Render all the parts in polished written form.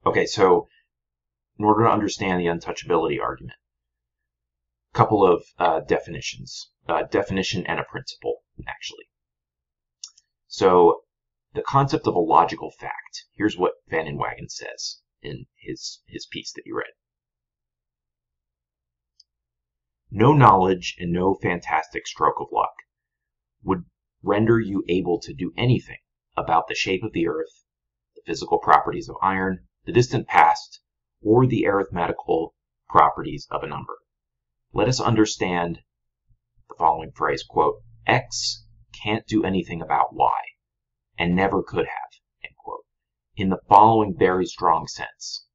Okay, so in order to understand the untouchability argument, a couple of definitions. Definition and a principle, actually. So the concept of a logical fact. Here's what Van Inwagen says in his piece that you read. No knowledge and no fantastic stroke of luck would render you able to do anything about the shape of the earth, the physical properties of iron, the distant past, or the arithmetical properties of a number. Let us understand the following phrase, quote, X can't do anything about Y, and never could have, end quote, in the following very strong sense.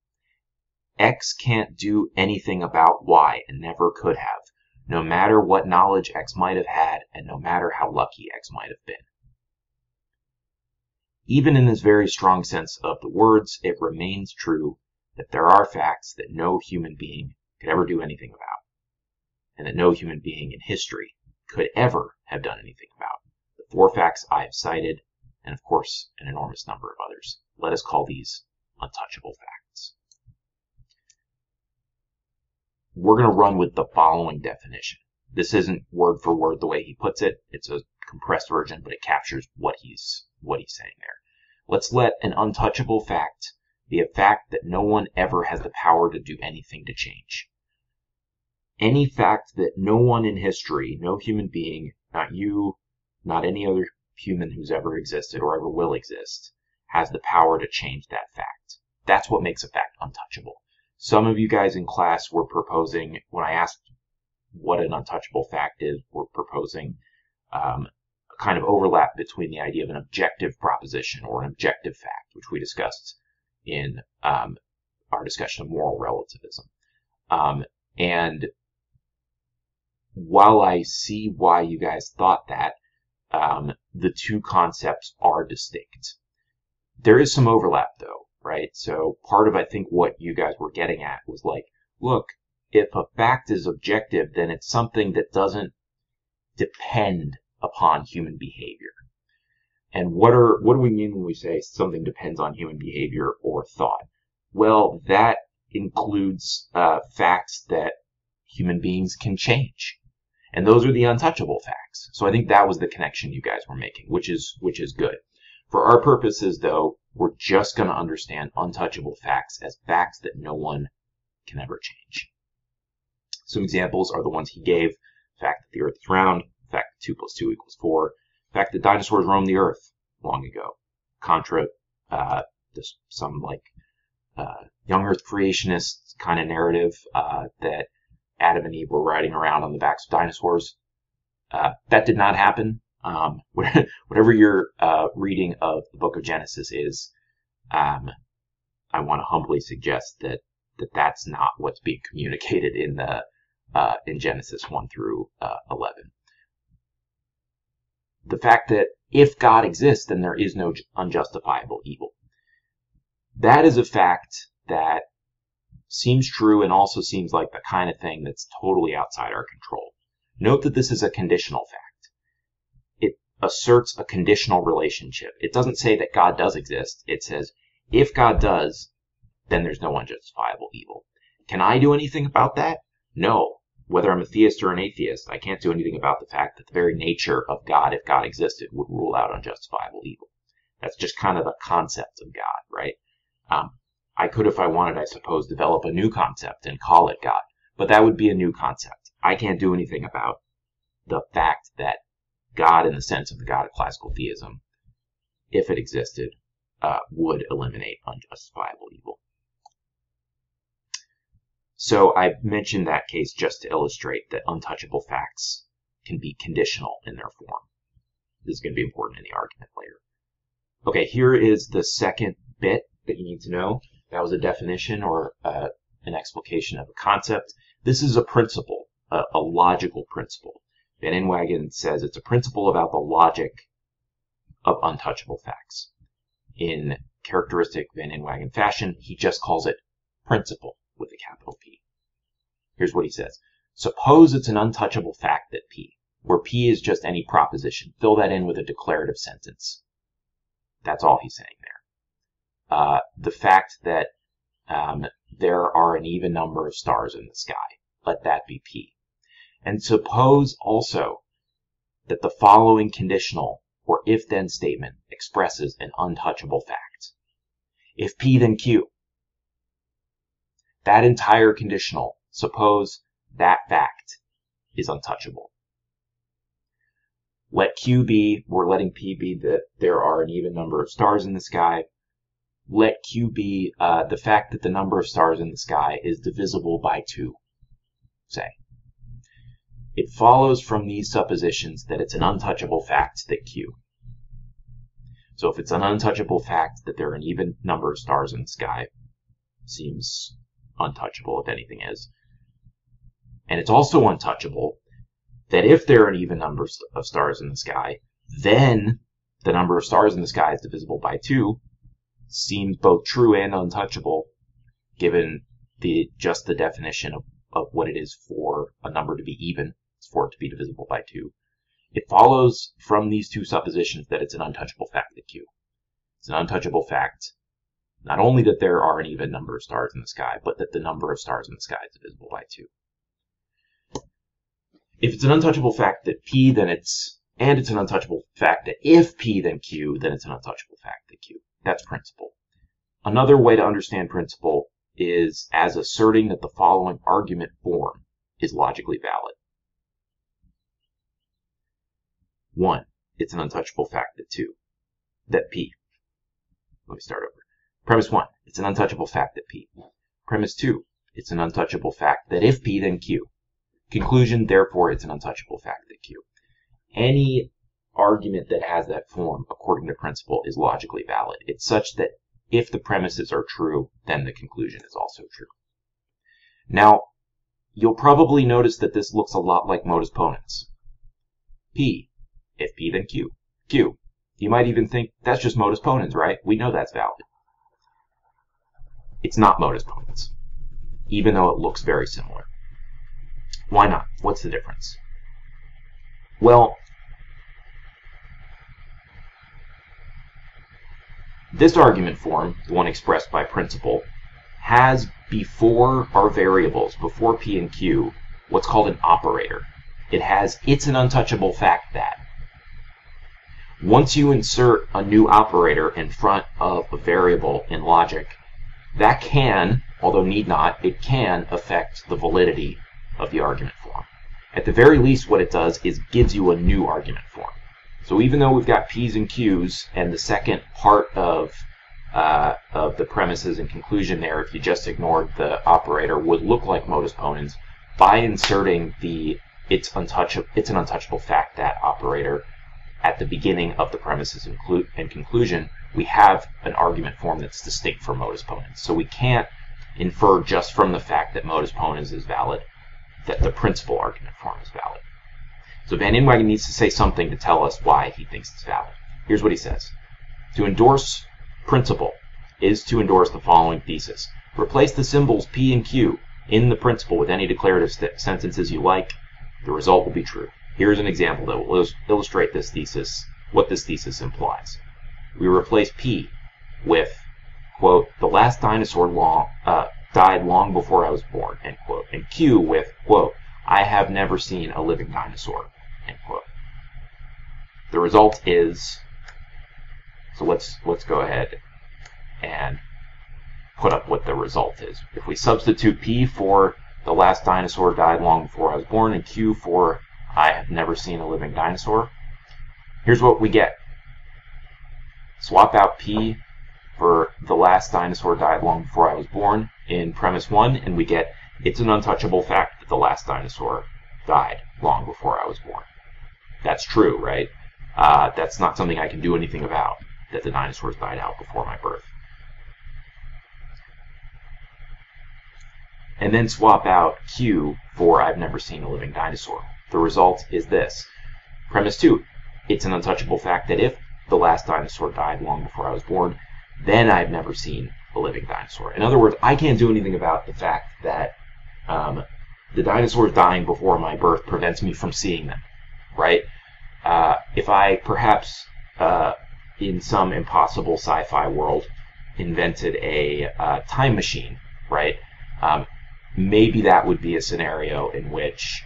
X can't do anything about Y, and never could have, no matter what knowledge X might have had, and no matter how lucky X might have been. Even in this very strong sense of the words, it remains true that there are facts that no human being could ever do anything about, and that no human being in history could ever have done anything about. The 4 facts I have cited, and of course, an enormous number of others. Let us call these untouchable facts. We're going to run with the following definition. This isn't word for word the way he puts it. It's a compressed version, but it captures what he's saying there. Let's let an untouchable fact be a fact that no one ever has the power to do anything to change. Any fact that no one in history, no human being, not you, not any other human who's ever existed or ever will exist, has the power to change that fact. That's what makes a fact untouchable. Some of you guys in class were proposing, when I asked what an untouchable fact is, were proposing a kind of overlap between the idea of an objective proposition or an objective fact, which we discussed in our discussion of moral relativism. And while I see why you guys thought that, the two concepts are distinct. There is some overlap, though, right? So part of, I think, what you guys were getting at was like, look, if a fact is objective, then it's something that doesn't depend upon human behavior. And what do we mean when we say something depends on human behavior or thought? Well, that includes facts that human beings can change. And those are the untouchable facts. So I think that was the connection you guys were making, which is good. For our purposes, though, we're just going to understand untouchable facts as facts that no one can ever change. Some examples are the ones he gave. The fact that the earth is round, the fact that 2 + 2 = 4, the fact that dinosaurs roamed the earth long ago. Contra some young earth creationist kind of narrative that Adam and Eve were riding around on the backs of dinosaurs. That did not happen. Whatever your reading of the book of Genesis is, I want to humbly suggest that that's not what's being communicated in Genesis 1 through 11. The fact that if God exists, then there is no unjustifiable evil. That is a fact that seems true and also seems like the kind of thing that's totally outside our control. Note that this is a conditional fact. It asserts a conditional relationship. It doesn't say that God does exist. It says, if God does, then there's no unjustifiable evil. Can I do anything about that? No. Whether I'm a theist or an atheist, I can't do anything about the fact that the very nature of God, if God existed, would rule out unjustifiable evil. That's just kind of the concept of God, right? I could, if I wanted, I suppose, develop a new concept and call it God. But that would be a new concept. I can't do anything about the fact that God, in the sense of the God of classical theism, if it existed, would eliminate unjustifiable evil. So I mentioned that case just to illustrate that untouchable facts can be conditional in their form. This is going to be important in the argument later. Okay, here is the second bit that you need to know. That was a definition or an explication of a concept. This is a principle, a logical principle. Van Inwagen says it's a principle about the logic of untouchable facts. In characteristic Van Inwagen fashion, he just calls it principle with a capital P. Here's what he says. Suppose it's an untouchable fact that P, where P is just any proposition. Fill that in with a declarative sentence. That's all he's saying there. The fact that there are an even number of stars in the sky. Let that be P. And suppose also that the following conditional or if-then statement expresses an untouchable fact. If P, then Q. That entire conditional, suppose that fact is untouchable. Let Q be, we're letting P be that there are an even number of stars in the sky. Let Q be the fact that the number of stars in the sky is divisible by 2, say. It follows from these suppositions that it's an untouchable fact that Q. So if it's an untouchable fact that there are an even number of stars in the sky, seems untouchable if anything is. And it's also untouchable that if there are an even number of stars in the sky, then the number of stars in the sky is divisible by 2, seems both true and untouchable, given just the definition of what it is for a number to be even, it's for it to be divisible by 2. It follows from these two suppositions that it's an untouchable fact that Q. It's an untouchable fact, not only that there are an even number of stars in the sky, but that the number of stars in the sky is divisible by 2. If it's an untouchable fact that P, then it's an untouchable fact that if P, then Q, then it's an untouchable fact that Q. That's principle. Another way to understand principle is as asserting that the following argument form is logically valid. 1. It's an untouchable fact that P. Let me start over. Premise 1. It's an untouchable fact that P. Premise 2. It's an untouchable fact that if P, then Q. Conclusion, therefore, it's an untouchable fact that Q. Any argument that has that form, according to principle, is logically valid. It's such that if the premises are true, then the conclusion is also true. Now, you'll probably notice that this looks a lot like modus ponens. P. If P, then Q. Q. You might even think that's just modus ponens, right? We know that's valid. It's not modus ponens, even though it looks very similar. Why not? What's the difference? Well, this argument form, the one expressed by principle, has before our variables, before P and Q, what's called an operator. It has it's an untouchable fact that. Once you insert a new operator in front of a variable in logic, that can, although need not, it can affect the validity of the argument form. At the very least, what it does is gives you a new argument form. So even though we've got P's and Q's, and the second part of the premises and conclusion there, if you just ignored the operator, would look like modus ponens, by inserting the it's an untouchable fact that operator at the beginning of the premises and conclusion, we have an argument form that's distinct from modus ponens. So we can't infer just from the fact that modus ponens is valid that the principal argument form is valid. So Van Inwagen needs to say something to tell us why he thinks it's valid. Here's what he says. To endorse principle is to endorse the following thesis. Replace the symbols P and Q in the principle with any declarative sentences you like. The result will be true. Here's an example that will illustrate this thesis, what this thesis implies. We replace P with, quote, the last dinosaur died long before I was born, end quote, and Q with, quote, I have never seen a living dinosaur, end quote. The result is, so let's go ahead and put up what the result is. If we substitute P for the last dinosaur died long before I was born and Q for I have never seen a living dinosaur, here's what we get. Swap out P for the last dinosaur died long before I was born in premise 1, and we get it's an untouchable fact that the last dinosaur died long before I was born. That's true, right? That's not something I can do anything about, that the dinosaurs died out before my birth. And then swap out Q for I've never seen a living dinosaur. The result is this. Premise 2, it's an untouchable fact that if the last dinosaur died long before I was born, then I've never seen a living dinosaur. In other words, I can't do anything about the fact that the dinosaurs dying before my birth prevents me from seeing them, right? If I perhaps, in some impossible sci-fi world, invented a time machine, right? Maybe that would be a scenario in which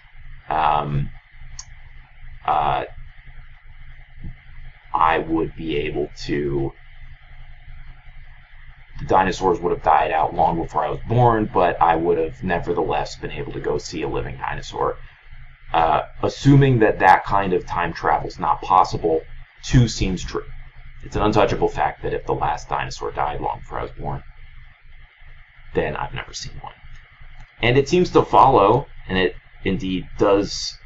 I would be able to, the dinosaurs would have died out long before I was born, but I would have nevertheless been able to go see a living dinosaur. Assuming that that kind of time travel is not possible, 2 seems true. It's an untouchable fact that if the last dinosaur died long before I was born, then I've never seen one. And it seems to follow, and it indeed does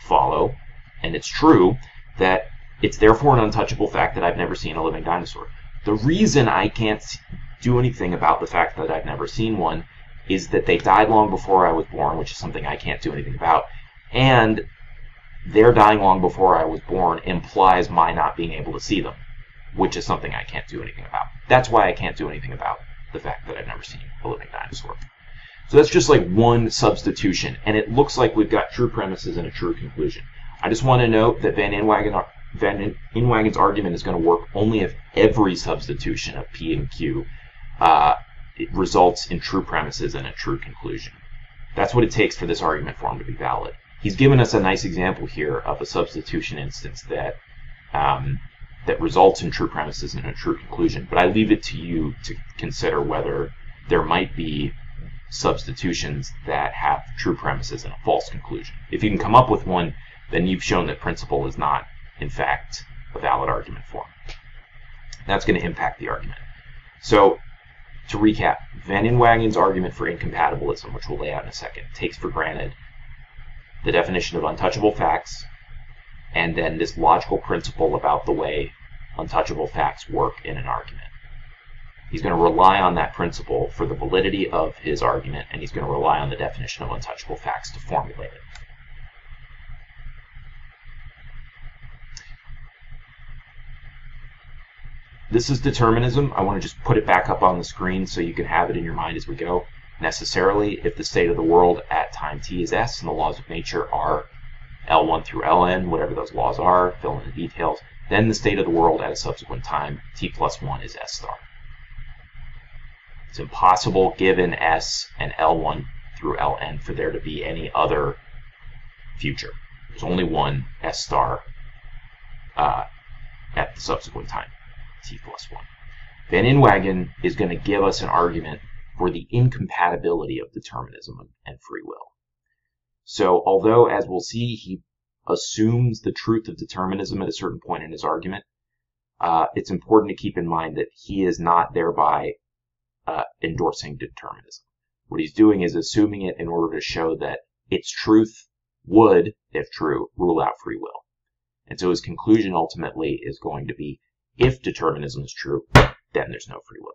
follow, and it's true, that it's therefore an untouchable fact that I've never seen a living dinosaur. The reason I can't do anything about the fact that I've never seen one is that they died long before I was born, which is something I can't do anything about, and their dying long before I was born implies my not being able to see them, which is something I can't do anything about. That's why I can't do anything about the fact that I've never seen a living dinosaur. So that's just like one substitution, and it looks like we've got true premises and a true conclusion. I just want to note that Van Inwagen's argument is going to work only if every substitution of P and Q it results in true premises and a true conclusion. That's what it takes for this argument form to be valid. He's given us a nice example here of a substitution instance that that results in true premises and a true conclusion, but I leave it to you to consider whether there might be substitutions that have true premises and a false conclusion. If you can come up with one, then you've shown that principle is not, in fact, a valid argument form. That's going to impact the argument. So, to recap, Van Inwagen's argument for incompatibilism, which we'll lay out in a second, takes for granted the definition of untouchable facts, and then this logical principle about the way untouchable facts work in an argument. He's going to rely on that principle for the validity of his argument, and he's going to rely on the definition of untouchable facts to formulate it. This is determinism. I want to just put it back up on the screen so you can have it in your mind as we go. Necessarily, if the state of the world at time t is s and the laws of nature are L1 through Ln, whatever those laws are, fill in the details, then the state of the world at a subsequent time, t plus 1, is s star. It's impossible, given s and L1 through Ln, for there to be any other future. There's only one s star at the subsequent time, t plus 1. Van Inwagen is going to give us an argument for the incompatibility of determinism and free will. So, although, as we'll see, he assumes the truth of determinism at a certain point in his argument, it's important to keep in mind that he is not thereby endorsing determinism. What he's doing is assuming it in order to show that its truth would, if true, rule out free will. And so his conclusion ultimately is going to be, if determinism is true, then there's no free will.